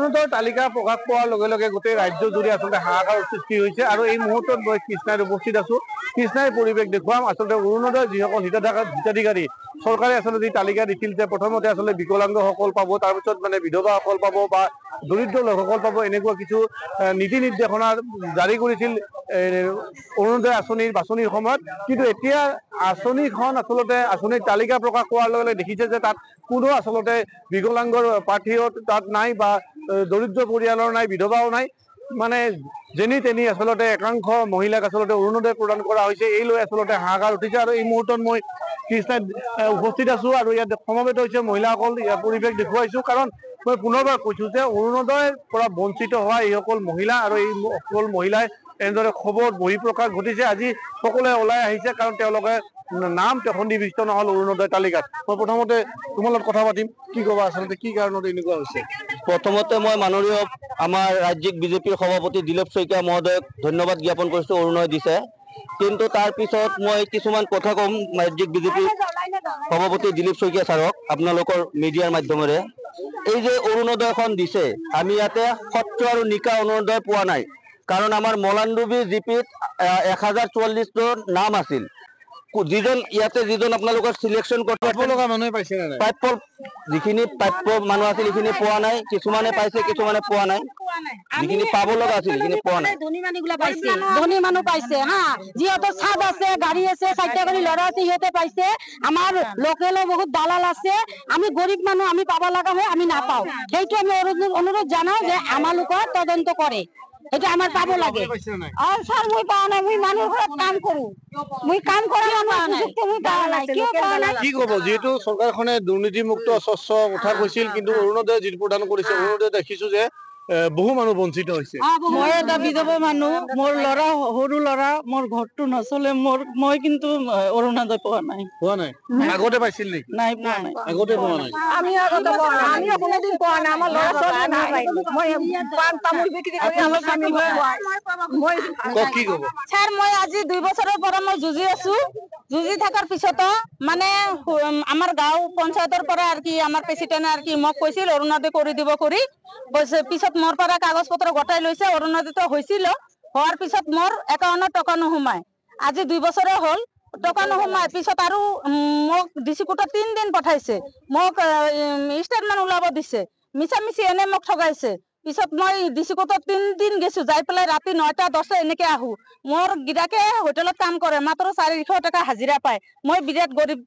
অৰুণোদয়ৰ তালিকা প্ৰকাশ পোৱাৰ লগে লগে গোটেই ৰাজ্যজুৰি আচলতে হাহাকাৰৰ সৃষ্টি হৈছে আৰু এই মুহূৰ্তত মই কৃষ্ণাত উপস্থিত আছো। কৃষ্ণাই পৰিৱেশ দেখুৱাম আচলতে অৰুণোদয় যিসকল হিতাধিকাৰী চৰকাৰে আচলতে যি তালিকা দিছিল যে প্ৰথমতে আচলতে বিকলাংগসকল পাব, তাৰপিছত মানে বিধৱাসকল পাব বা দৰিদ্ৰ লোকসকল পাব, এনেকুৱা কিছু নীতি নিৰ্দেশনা জাৰি কৰিছিল অৰুণোদয় আঁচনিৰ বাছনিৰ সময়ত। কিন্তু এতিয়া আঁচনিখন আচলতে আঁচনিৰ তালিকা প্ৰকাশ পোৱাৰ লগে লগে দেখিছে যে তাত কোনো আচলতে বিকলাংগৰ প্ৰাৰ্থীও তাত নাই বা দৰিদ্ৰ পৰিয়ালৰ নাই, বিধৱাও নাই। মানে যেনি তেনি আচলতে একাংশ মহিলাক আচলতে অৰুণোদয় প্ৰদান কৰা হৈছে। এই লৈ আচলতে হাহাকাৰ উঠিছে আৰু এই মুহূৰ্তত মই কৃষ্ণাত উপস্থিত আছো আৰু ইয়াত সমবেত হৈছে মহিলাসকল। ইয়াৰ পৰিৱেশ দেখুৱাইছো কাৰণ মই পুনৰবাৰ কৈছো যে অৰুণোদয়ৰ পৰা বঞ্চিত হোৱা এইসকল মহিলা আৰু এই সকল মহিলাই এনেদৰে খবৰ বহিঃপ্ৰকাশ ঘটিছে। আজি সকলোৱে ওলাই আহিছে কাৰণ তেওঁলোকে নাম সন্নিৱিষ্ট নহল অৰুণোদয় তালিকাত। মই প্ৰথমতে তোমাৰ লগত কথা পাতিম, কি ক'বা আচলতে কি কাৰণত এনেকুৱা হৈছে? প্ৰথমতে মই মাননীয় আমাৰ ৰাজ্যিক বিজেপিৰ সভাপতি দিলীপ শইকীয়া মহোদয়ক ধন্যবাদ জ্ঞাপন কৰিছোঁ, অৰুণোদয় দিছে। কিন্তু তাৰ পিছত মই কিছুমান কথা ক'ম ৰাজ্যিক বিজেপিৰ সভাপতি দিলীপ শইকীয়া ছাৰক আপোনালোকৰ মিডিয়াৰ মাধ্যমেৰে। এই যে অৰুণোদয়খন দিছে, আমি ইয়াতে সত্ৰ আৰু নিকা অৰুণোদয় পোৱা নাই। কাৰণ আমাৰ মলানডুবি জিপিত 1044জন নাম আছিল। যিজন আপোনালোকৰ চিলেকশ্যন লগা মানুহে পাইছে নে নাই? প্ৰাপ্য যিখিনি প্ৰাপ্য মানুহ আছিল সেইখিনি পোৱা নাই, কিছুমানে পাইছে কিছুমানে পোৱা নাই। যিখিনি পাব লগা আছিল সেইখিনি পোৱা নাই। ধনী মানুহ পাইছে হা, যিহেতৰ চাদ আছে, গাড়ী আছে, 4টা গাড়ী ল'ৰা আছে, সিহঁতে পাইছে। আমাৰ লোকেলো বহুত দালাল আছে, আমি গৰীব মানুহ, আমি পাব লগা হয় আমি নাপাওঁ। সেইটো আমি অনুৰোধ জানাও যে আমালোকৰ তদন্ত কৰে, সেইটো আমাৰ পাব লাগে। আৰু ছাৰ মই পাৱা নাই, মই মানুহৰ ঘৰত কাম কৰো, মই কাম কৰা মানুহ মই পাৱা নাই। কিয় পাৱা নাই? কি ক'ব, যিহেতু চৰকাৰখনে দুৰ্নীতিমুক্ত স্বচ্ছ কথা কৈছিল, কিন্তু অৰুণোদয় যিটো প্ৰদান কৰিছে, অৰুণোদয় দেখিছো যে বহু মানুহ বঞ্চিত হৈছে। মই এটা বিধৱা মানুহ, মোৰ ল'ৰা সৰু ল'ৰা, মোৰ ঘৰটো নচলে, মই কিন্তু অৰুণোদয় পোৱা নাই। পোৱা নাই? আগতে পাইছিল নেকি? নাই, পোৱা নাই। আগতে পোৱা নাই? আমি আগতে পোৱা নাই, আমিও কোনোদিন পোৱা নাই। আমাৰ ল'ৰা ছোৱালী নাই, মই পাণ তামোল বিক্ৰী কৰি আমাৰ স্বামী কি ক'ব? ছাৰ মই আজি 2 বছৰৰ পৰা মই যুঁজি আছো। যুঁজি থকাৰ পিছতো মানে আমাৰ গাঁও পঞ্চায়তৰ পৰা আৰু কি আমাৰ প্ৰেচিডেণ্ট আৰু কি মোক কৈছিল অৰুণোদয় কৰি দিব কৰি পিছত মোৰ পৰা কাগজ পত্ৰ গটাই লৈছে। অৰুণোদয়টো হৈছিল, হোৱাৰ পিছত মোৰ একাউণ্টত টকা নোসোমাই। আজি 2 বছৰে হ'ল টকা নোসোমাই। পিছত আৰু মোক ডিচি কোৰ্টত 3 দিন পঠাইছে, মোক ষ্টেটমেণ্ট ওলাব দিছে, মিছামিছি এনে মোক ঠগাইছে। পিছত মই ডিচি কোৰ্টত 3 দিন গেছো, যাই পেলাই ৰাতি 9টা 10টা এনেকে আহো। মোৰ গিৰাকে হোটেলত কাম কৰে, মাত্ৰ 400 টকা হাজিৰা পায়। মই বিৰাট গৰীব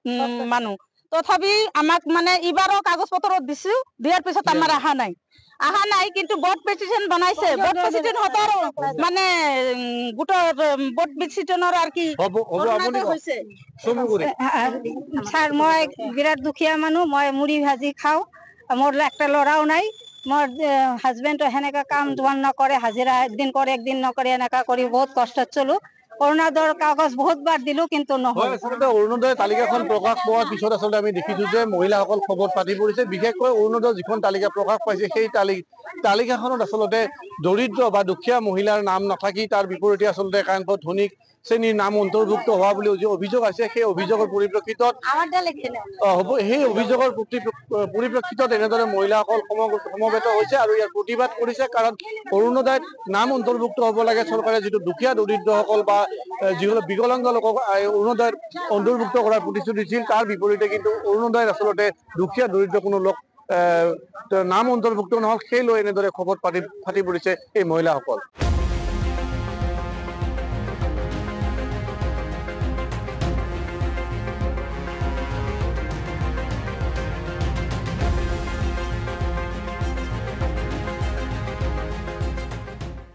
মানুহ, তথাপি আমাক মানে এইবাৰো কাগজ পত্ৰ দিছো, দিয়াৰ পিছত আমাৰ অহা নাই। কিন্তু বোৰ্ড প্ৰেচিডেণ্ট বনাইছে, বোৰ্ড প্ৰেচিডেণ্ট হতৰ মানে গোটৰ বোৰ্ড প্ৰেচিডেণ্টৰ আৰু কি হৈছে। ছাৰ মই বিৰাট দুখীয়া মানুহ, মই মুড়ি ভাজি খাওঁ, মোৰ একটা ল'ৰাও নাই। মোৰ হাজবেণ্ডো সেনেকা কাম বন নকৰে, হাজিৰা একদিন কৰে একদিন নকৰে, এনেকা কৰি বহুত কষ্টত চলো। অৰুণোদয়ৰ কাগজ বহুত বাৰ দিলো কিন্তু নহয়। আচলতে অৰুণোদয় তালিকাখন প্ৰকাশ পোৱাৰ পিছত আচলতে আমি দেখিছো যে মহিলাসকল খবৰ পাতি পৰিছে। বিশেষকৈ অৰুণোদয় যিখন তালিকা প্ৰকাশ পাইছে সেই তালিকাখনত আচলতে দৰিদ্ৰ বা দুখীয়া মহিলাৰ নাম নাথাকি তাৰ বিপৰীতে আচলতে একাংশ ধনিক শ্ৰেণীৰ নাম অন্তৰ্ভুক্ত হোৱা বুলি যি অভিযোগ আছে, সেই অভিযোগৰ পৰিপ্ৰেক্ষিতত এনেদৰে মহিলাসকল সমবেত হৈছে আৰু ইয়াৰ প্ৰতিবাদ কৰিছে। কাৰণ অৰুণোদয়ত নাম অন্তৰ্ভুক্ত হ'ব লাগে, চৰকাৰে যিটো দুখীয়া দৰিদ্ৰসকল বা যিসকল বিকলাংগ লোকক অৰুণোদয়ত অন্তৰ্ভুক্ত কৰাৰ প্ৰতিশ্ৰুতি দিছিল, তাৰ বিপৰীতে কিন্তু অৰুণোদয়ত আচলতে দুখীয়া দৰিদ্ৰ কোনো লোক নাম অন্তৰ্ভুক্ত নহল। সেই লৈ এনেদৰে খবৰ ফাটি পৰিছে এই মহিলাসকল।